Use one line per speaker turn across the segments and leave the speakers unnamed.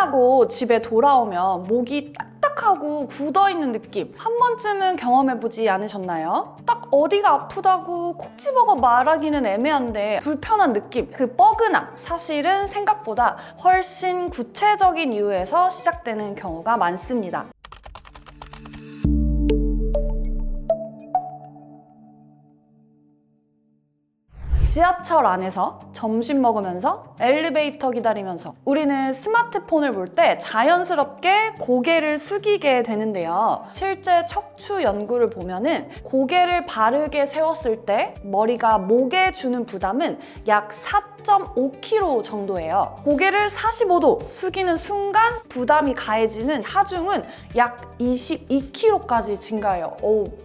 퇴근하고 집에 돌아오면 목이 딱딱하고 굳어있는 느낌 한 번쯤은 경험해보지 않으셨나요? 딱 어디가 아프다고 콕 집어가 말하기는 애매한데 불편한 느낌, 그 뻐근함, 사실은 생각보다 훨씬 구체적인 이유에서 시작되는 경우가 많습니다. 지하철 안에서 점심 먹으면서 엘리베이터 기다리면서 우리는 스마트폰을 볼 때 자연스럽게 고개를 숙이게 되는데요. 실제 척추 연구를 보면은 고개를 바르게 세웠을 때 머리가 목에 주는 부담은 약 4.5kg 정도예요. 고개를 45도 숙이는 순간 부담이 가해지는 하중은 약 22kg까지 증가해요.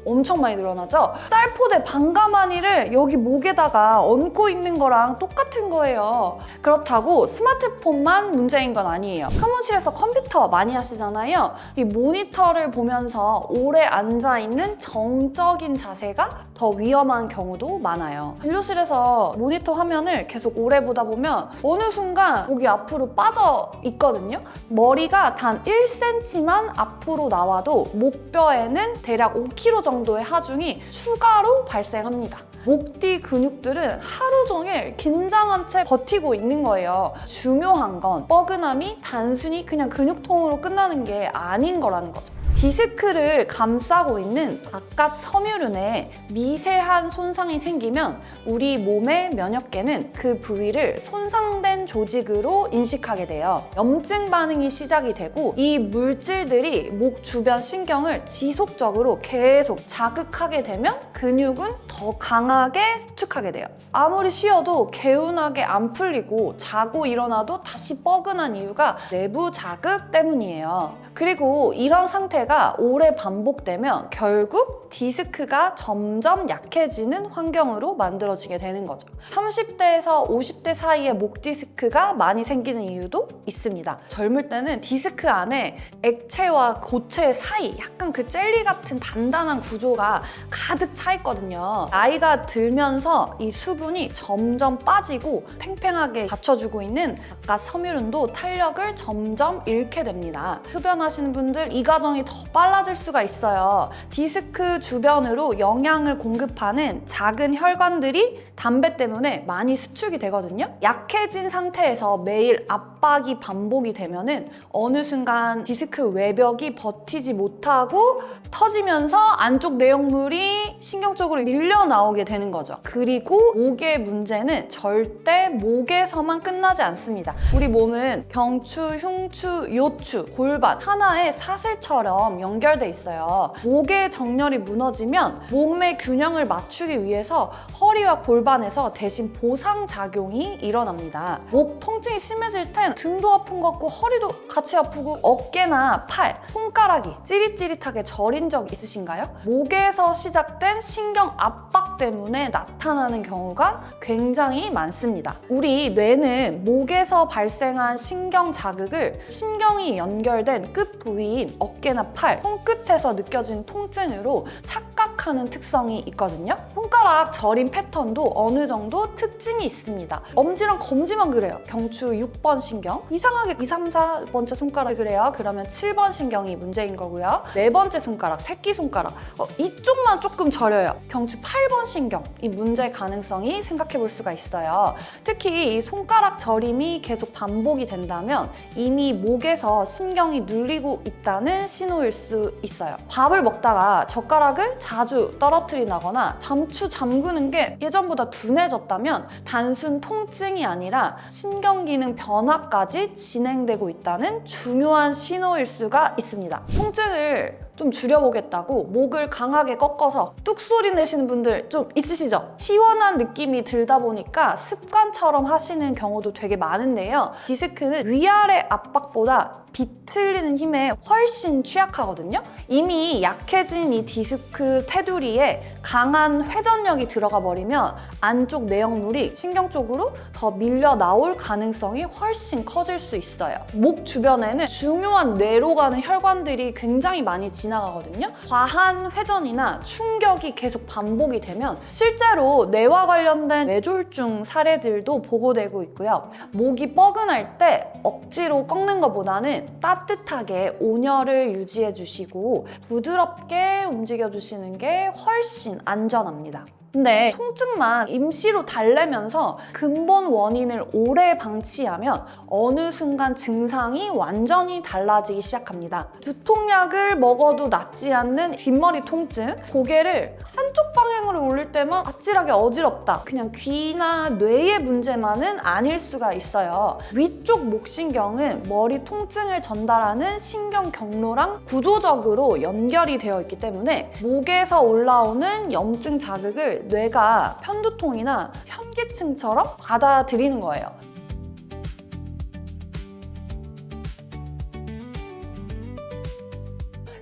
엄청 많이 늘어나죠? 쌀포대 반가마니를 여기 목에다가 얹고 있는 거랑 똑같은 거예요. 그렇다고 스마트폰만 문제인 건 아니에요. 사무실에서 컴퓨터 많이 하시잖아요. 이 모니터를 보면서 오래 앉아있는 정적인 자세가 더 위험한 경우도 많아요. 진료실에서 모니터 화면을 계속 오래 보다 보면 어느 순간 목이 앞으로 빠져 있거든요. 머리가 단 1cm만 앞으로 나와도 목뼈에는 대략 5kg 정도의 하중이 추가로 발생합니다. 목 뒤 근육들은 하루 종일 긴장한 채 버티고 있는 거예요. 중요한 건 뻐근함이 단순히 그냥 근육통으로 끝나는 게 아닌 거라는 거죠. 디스크를 감싸고 있는 바깥 섬유륜에 미세한 손상이 생기면 우리 몸의 면역계는 그 부위를 손상된 조직으로 인식하게 돼요. 염증 반응이 시작이 되고 이 물질들이 목 주변 신경을 지속적으로 계속 자극하게 되면 근육은 더 강하게 수축하게 돼요. 아무리 쉬어도 개운하게 안 풀리고 자고 일어나도 다시 뻐근한 이유가 내부 자극 때문이에요. 그리고 이런 상태가 오래 반복되면 결국 디스크가 점점 약해지는 환경으로 만들어지게 되는 거죠. 30대에서 50대 사이에 목 디스크가 많이 생기는 이유도 있습니다. 젊을 때는 디스크 안에 액체와 고체 사이 약간 그 젤리 같은 단단한 구조가 가득 차 있거든요. 나이가 들면서 이 수분이 점점 빠지고 팽팽하게 받쳐주고 있는 바깥 섬유륜도 탄력을 점점 잃게 됩니다. 흡연하시는 분들 이 과정이 더 빨라질 수가 있어요. 디스크 주변으로 영양을 공급하는 작은 혈관들이 담배 때문에 많이 수축이 되거든요. 약해진 상태에서 매일 압박이 반복이 되면은 어느 순간 디스크 외벽이 버티지 못하고 터지면서 안쪽 내용물이 신경 쪽으로 밀려 나오게 되는 거죠. 그리고 목의 문제는 절대 목에서만 끝나지 않습니다. 우리 몸은 경추, 흉추, 요추, 골반 하나의 사슬처럼 연결돼 있어요. 목의 정렬이 무너지면 몸의 균형을 맞추기 위해서 허리와 골반에서 대신 보상작용이 일어납니다. 목 통증이 심해질 땐 등도 아픈 것 같고 허리도 같이 아프고 어깨나 팔, 손가락이 찌릿찌릿하게 저린 적 있으신가요? 목에서 시작된 신경 압박 때문에 나타나는 경우가 굉장히 많습니다. 우리 뇌는 목에서 발생한 신경 자극을 신경이 연결된 끝 부위인 어깨나 팔, 손끝에서 느껴지는 통증으로 착각하는 특성이 있거든요. 손가락 저림 패턴도 어느 정도 특징이 있습니다. 엄지랑 검지만 그래요. 경추 6번 신경. 이상하게 2, 3, 4번째 손가락 그래요. 그러면 7번 신경이 문제인 거고요. 네 번째 손가락, 새끼손가락. 이쪽만 조금 저려요. 경추 8번 신경. 이 문제의 가능성이 생각해 볼 수가 있어요. 특히 이 손가락 저림이 계속 반복이 된다면 이미 목에서 신경이 눌리고 있다는 신호일 수 있어요. 밥을 먹다가 젓가락을 자주 떨어뜨린다거나 잠추 잠그는 게 예전보다 둔해졌다면 단순 통증이 아니라 신경기능 변화까지 진행되고 있다는 중요한 신호일 수가 있습니다. 통증을 좀 줄여보겠다고 목을 강하게 꺾어서 뚝 소리 내시는 분들 좀 있으시죠? 시원한 느낌이 들다 보니까 습관처럼 하시는 경우도 되게 많은데요. 디스크는 위아래 압박보다 비틀리는 힘에 훨씬 취약하거든요. 이미 약해진 이 디스크 테두리에 강한 회전력이 들어가 버리면 안쪽 내역물이 신경 쪽으로 더 밀려 나올 가능성이 훨씬 커질 수 있어요. 목 주변에는 중요한 뇌로 가는 혈관들이 굉장히 많이 지나가거든요. 과한 회전이나 충격이 계속 반복이 되면 실제로 뇌와 관련된 뇌졸중 사례들도 보고되고 있고요. 목이 뻐근할 때 억지로 꺾는 것보다는 따뜻하게 온열을 유지해 주시고 부드럽게 움직여 주시는 게 훨씬 안전합니다. 근데 통증만 임시로 달래면서 근본 원인을 오래 방치하면 어느 순간 증상이 완전히 달라지기 시작합니다. 두통약을 먹어도 낫지 않는 뒷머리 통증, 고개를 한쪽 방향으로 올릴 때만 아찔하게 어지럽다. 그냥 귀나 뇌의 문제만은 아닐 수가 있어요. 위쪽 목신경은 머리 통증을 전달하는 신경 경로랑 구조적으로 연결이 되어 있기 때문에 목에서 올라오는 염증 자극을 뇌가 편두통이나 현기증처럼 받아들이는 거예요.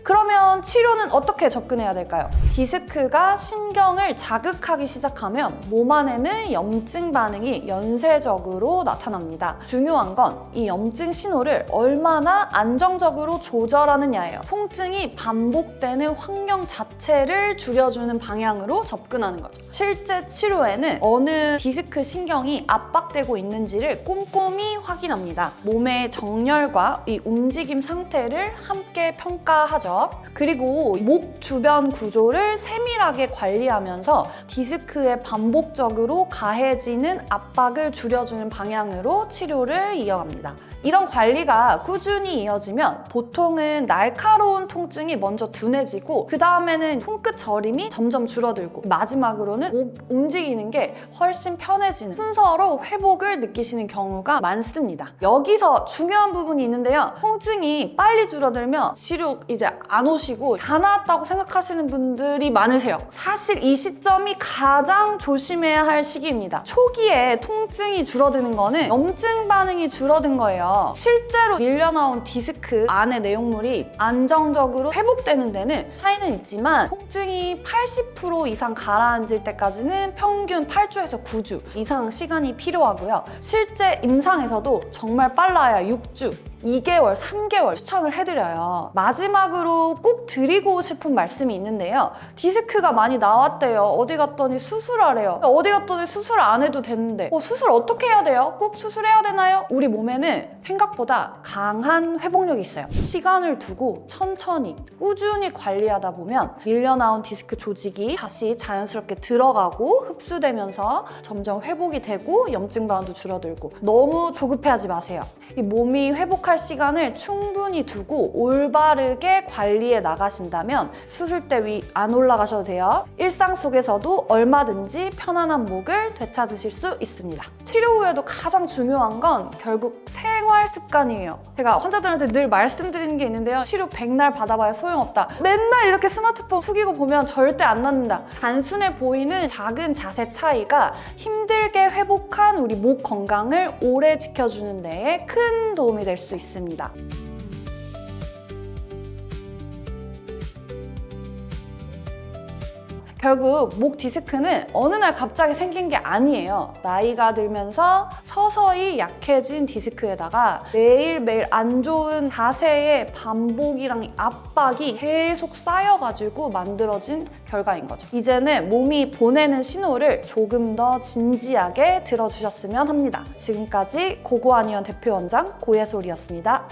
그러면 치료는 어떻게 접근해야 될까요? 디스크가 신경을 자극하기 시작하면 몸 안에는 염증 반응이 연쇄적으로 나타납니다. 중요한 건 이 염증 신호를 얼마나 안정적으로 조절하느냐예요. 통증이 반복되는 환경 자체를 줄여주는 방향으로 접근하는 거죠. 실제 치료에는 어느 디스크 신경이 압박되고 있는지를 꼼꼼히 확인합니다. 몸의 정렬과 이 움직임 상태를 함께 평가하죠. 그리고 목 주변 구조를 세밀하게 관리하면서 디스크에 반복적으로 가해지는 압박을 줄여주는 방향으로 치료를 이어갑니다. 이런 관리가 꾸준히 이어지면 보통은 날카로운 통증이 먼저 둔해지고 그 다음에는 손끝 저림이 점점 줄어들고 마지막으로는 목 움직이는 게 훨씬 편해지는 순서로 회복을 느끼시는 경우가 많습니다. 여기서 중요한 부분이 있는데요. 통증이 빨리 줄어들면 치료 이제 안 오시고 다 나았다고 생각하시는 분들이 많으세요. 사실 이 시점이 가장 조심해야 할 시기입니다. 초기에 통증이 줄어드는 거는 염증 반응이 줄어든 거예요. 실제로 밀려나온 디스크 안의 내용물이 안정적으로 회복되는 데는 차이는 있지만 통증이 80% 이상 가라앉을 때까지는 평균 8주에서 9주 이상 시간이 필요하고요. 실제 임상에서도 정말 빨라야 6주, 2개월, 3개월 추천을 해드려요. 마지막으로 꼭 드리고 싶은 말씀이 있는데요. 디스크가 많이 나왔대요. 어디 갔더니 수술하래요. 어디 갔더니 수술 안 해도 되는데 수술 어떻게 해야 돼요? 꼭 수술해야 되나요? 우리 몸에는 생각보다 강한 회복력이 있어요. 시간을 두고 천천히 꾸준히 관리하다 보면 밀려나온 디스크 조직이 다시 자연스럽게 들어가고 흡수되면서 점점 회복이 되고 염증 반응도 줄어들고 너무 조급해하지 마세요. 이 몸이 회복할 시간을 충분히 두고 올바르게 관리해 나가신다면 수술대 위 안 올라가셔도 돼요. 일상 속에서도 얼마든지 편안한 목을 되찾으실 수 있습니다. 치료 후에도 가장 중요한 건 결국 생활 습관이에요. 제가 환자들한테 늘 말씀드리는 게 있는데요. 치료 백날 받아봐야 소용없다. 맨날 이렇게 스마트폰 숙이고 보면 절대 안 낫는다. 단순해 보이는 작은 자세 차이가 힘들게 회복한 우리 목 건강을 오래 지켜주는 데에 큰 도움이 될 수 있습니다. 결국 목 디스크는 어느 날 갑자기 생긴 게 아니에요. 나이가 들면서 서서히 약해진 디스크에다가 매일매일 안 좋은 자세의 반복이랑 압박이 계속 쌓여가지고 만들어진 결과인 거죠. 이제는 몸이 보내는 신호를 조금 더 진지하게 들어주셨으면 합니다. 지금까지 고고한의원 대표원장 고예솔이었습니다.